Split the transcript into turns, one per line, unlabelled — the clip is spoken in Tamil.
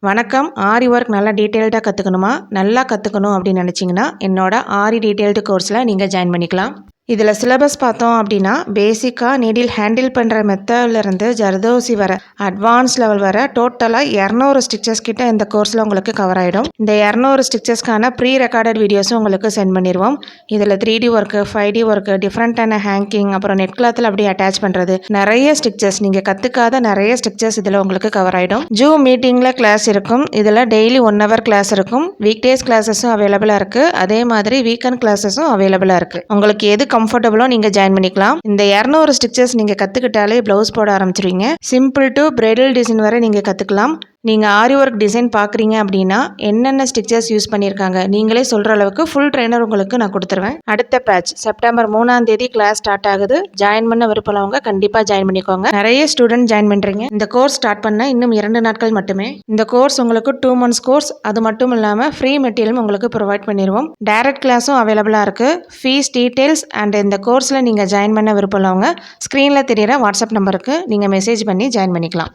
வணக்கம். ஆரி ஒர்க் நல்லா டீட்டெயில்டாக கற்றுக்கணுமா? நல்லா கற்றுக்கணும் அப்படின்னு நினச்சிங்கன்னா என்னோட ஆரி டீட்டெயில்டு கோர்ஸில் நீங்கள் ஜாயின் பண்ணிக்கலாம். இதில் சிலபஸ் பார்த்தோம் அப்படின்னா பேசிக்காக நீடில் ஹேண்டில் பண்ணுற மெத்தட்லேருந்து ஜர்தோசி வர அட்வான்ஸ் லெவல் வர டோட்டலாக 200 ஸ்டிச்சஸ் கிட்ட இந்த கோர்ஸில் உங்களுக்கு கவர் ஆகிடும். இந்த 200 ஸ்டிச்சஸ்க்கான ப்ரீ ரெக்கார்டட் வீடியோஸும் உங்களுக்கு சென்ட் பண்ணிடுவோம். இதில் 3D ஒர்க்கு, 5D ஒர்க்கு, டிஃப்ரெண்ட்டான ஹேங்கிங், அப்புறம் நெட் கிளாத்தில் அப்படியே அட்டாச் பண்ணுறது, நிறைய ஸ்டிச்சஸ், நீங்கள் கற்றுக்காத நிறைய ஸ்டிச்சஸ் இதில் உங்களுக்கு கவர் ஆகிடும். ஜூம் மீட்டிங்கில் கிளாஸ் இருக்கும். இதில் டெய்லி 1 hour கிளாஸ் இருக்கும். வீக் டேஸ் கிளாஸஸும் அவைலபிளாக இருக்குது. அதே மாதிரி வீக்கெண்ட் கிளாஸஸும் அவைலபிளாக இருக்குது. உங்களுக்கு எது கம்ஃபர்டபுளோ நீங்கள் ஜாயின் பண்ணிக்கலாம். இந்த 200 ஸ்டிச்சஸ் நீங்கள் கற்றுக்கிட்டாலே ப்ளவுஸ் போட ஆரம்பிச்சிருவீங்க. சிம்பிள் டு பிரைடல் டிசைன் வரை நீங்கள் கற்றுக்கலாம். நீங்கள் ஆரி ஒர்க் டிசைன் பார்க்குறீங்க அப்படின்னா என்னென்ன ஸ்டிச்சஸ் யூஸ் பண்ணியிருக்காங்க நீங்களே சொல்கிற அளவுக்கு ஃபுல் ட்ரெயினர் உங்களுக்கு நான் கொடுத்துருவேன். அடுத்த பேட்ச் செப்டம்பர் 3ஆம் தேதி கிளாஸ் ஸ்டார்ட் ஆகுது. ஜாயின் பண்ண விருப்பம்வங்க கண்டிப்பாக ஜாயின் பண்ணிக்கோங்க. நிறைய ஸ்டூடெண்ட் ஜாயின் பண்ணுறீங்க. இந்த கோர்ஸ் ஸ்டார்ட் பண்ண இன்னும் 2 நாட்கள் மட்டுமே. இந்த கோர்ஸ் உங்களுக்கு 2 months கோர்ஸ். அது மட்டும் இல்லாமல் ஃப்ரீ மெட்டீரியலும் உங்களுக்கு ப்ரொவைட் பண்ணிடுவோம். டைரக்ட் கிளாஸும் அவைலபிளாக இருக்குது. ஃபீஸ் டீட்டெயில்ஸ் அண்ட் இந்த கோர்ஸில் நீங்கள் ஜாயின் பண்ண விருப்பம்வங்க ஸ்க்ரீனில் தெரியிற வாட்ஸ்அப் நம்பருக்கு நீங்கள் மெசேஜ் பண்ணி ஜாயின் பண்ணிக்கலாம்.